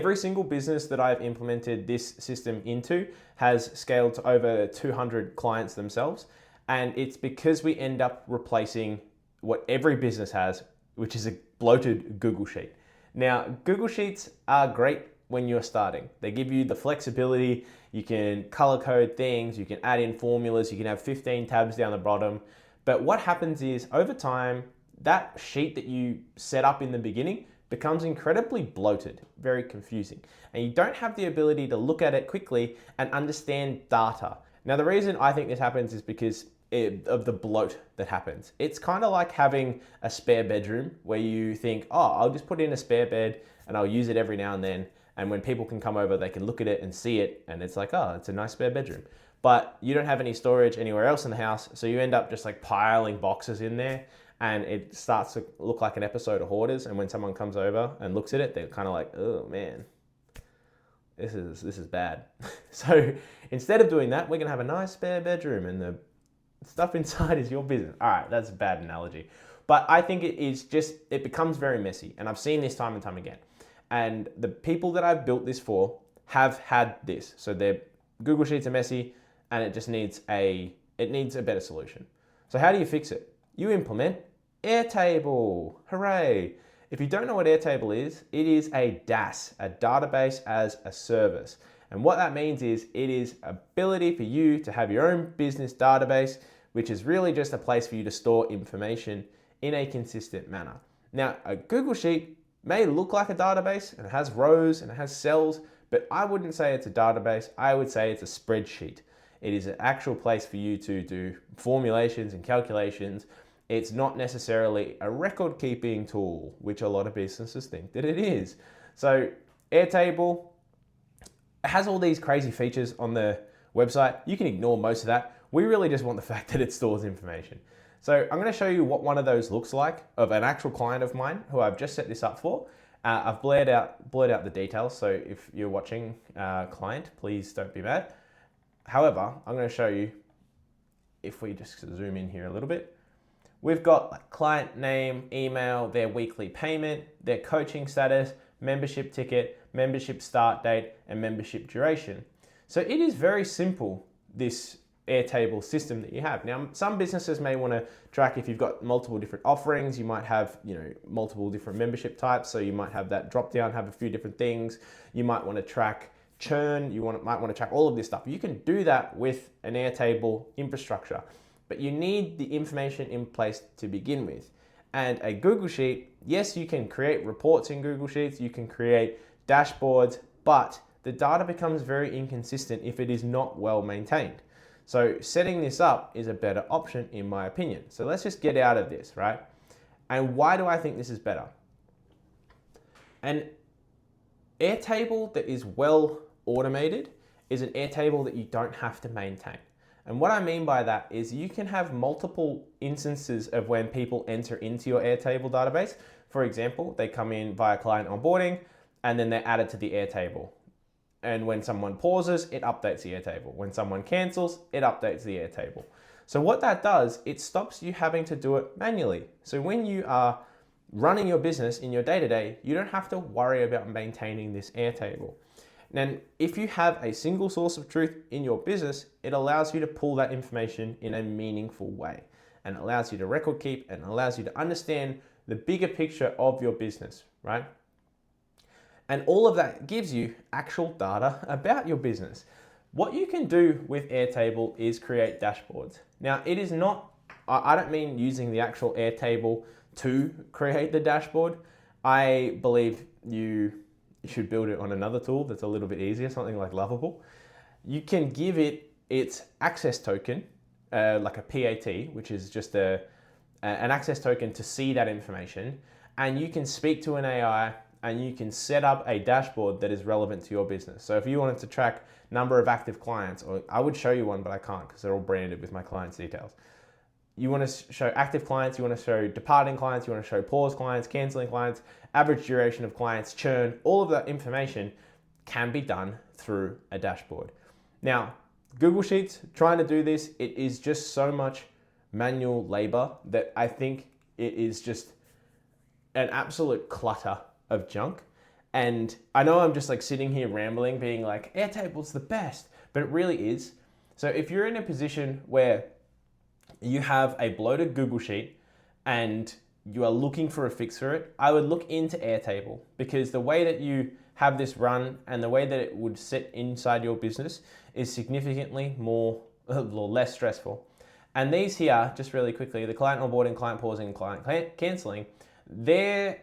Every single business that I've implemented this system into has scaled to over 200 clients themselves. And it's because we end up replacing what every business has, which is a bloated Google Sheet. Now, Google Sheets are great when you're starting. They give you the flexibility. You can color code things, you can add in formulas, you can have 15 tabs down the bottom. But what happens is over time, that sheet that you set up in the beginning becomes incredibly bloated, very confusing. And you don't have the ability to look at it quickly and understand data. Now, the reason I think this happens is because of the bloat that happens. It's kind of like having a spare bedroom where you think, oh, I'll just put in a spare bed and I'll use it every now and then. And when people can come over, they can look at it and see it. And it's like, oh, it's a nice spare bedroom. But you don't have any storage anywhere else in the house. So you end up just like piling boxes in there. And it starts to look like an episode of Hoarders. And when someone comes over and looks at it, they're kind of like, oh man, this is bad. So instead of doing that, we're gonna have a nice spare bedroom and the stuff inside is your business. All right, that's a bad analogy. But I think it becomes very messy. And I've seen this time and time again. And the people that I've built this for have had this. So their Google Sheets are messy and it just needs a better solution. So how do you fix it? You implement Airtable. Hooray. If you don't know what Airtable is, it is a DaaS, a database as a service. And what that means is it is ability for you to have your own business database, which is really just a place for you to store information in a consistent manner. Now, a Google Sheet may look like a database and it has rows and it has cells, but I wouldn't say it's a database. I would say it's a spreadsheet. It is an actual place for you to do formulations and calculations. It's not necessarily a record keeping tool, which a lot of businesses think that it is. So Airtable has all these crazy features on the website. You can ignore most of that. We really just want the fact that it stores information. So I'm going to show you what one of those looks like of an actual client of mine who I've just set this up for. I've blurred out the details, so if you're watching client, please don't be mad. However, I'm going to show you, if we just zoom in here a little bit, we've got like client name, email, their weekly payment, their coaching status, membership ticket, membership start date, and membership duration. So it is very simple, this Airtable system that you have. Now, some businesses may want to track if you've got multiple different offerings. You might have, multiple different membership types. So you might have that drop down, have a few different things. You might want to track churn. Might want to track all of this stuff. You can do that with an Airtable infrastructure, but you need the information in place to begin with. And a Google Sheet, yes, you can create reports in Google Sheets. You can create dashboards, but the data becomes very inconsistent if it is not well maintained. So setting this up is a better option in my opinion. So let's just get out of this, right? And why do I think this is better? An Airtable that is well automated is an Airtable that you don't have to maintain. And what I mean by that is you can have multiple instances of when people enter into your Airtable database. For example, they come in via client onboarding and then they're added to the Airtable. And when someone pauses, it updates the Airtable. When someone cancels, it updates the Airtable. So what that does, it stops you having to do it manually. So when you are running your business in your day-to-day, you don't have to worry about maintaining this Airtable. And if you have a single source of truth in your business, it allows you to pull that information in a meaningful way. And it allows you to record keep and allows you to understand the bigger picture of your business, right? And all of that gives you actual data about your business. What you can do with Airtable is create dashboards. Now, it is not, I don't mean using the actual Airtable to create the dashboard. I believe you should build it on another tool that's a little bit easier, something like Lovable. You can give it its access token, like a PAT, which is just an access token to see that information. And you can speak to an AI and you can set up a dashboard that is relevant to your business. So if you wanted to track number of active clients, or I would show you one, but I can't because they're all branded with my clients' details. You want to show active clients, you want to show departing clients, you want to show pause clients, canceling clients, average duration of clients, churn, all of that information can be done through a dashboard. Now, Google Sheets, trying to do this, it is just so much manual labor that I think it is just an absolute clutter of junk. And I know I'm just like sitting here rambling, being like, Airtable's the best, but it really is. So if you're in a position where you have a bloated Google Sheet and you are looking for a fix for it, I would look into Airtable, because the way that you have this run and the way that it would sit inside your business is significantly more or less stressful. And these here, just really quickly, the client onboarding, client pausing, and client canceling, they're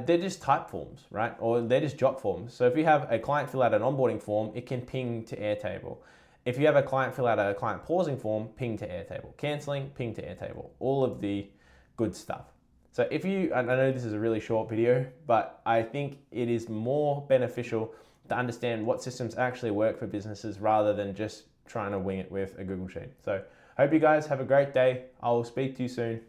just type forms, right? Or they're just jot forms. So if you have a client fill out an onboarding form, it can ping to Airtable. If you have a client fill out a client pausing form, ping to Airtable. Canceling, ping to Airtable. All of the good stuff. So if you, I know this is a really short video, but I think it is more beneficial to understand what systems actually work for businesses rather than just trying to wing it with a Google Sheet. So I hope you guys have a great day. I'll speak to you soon.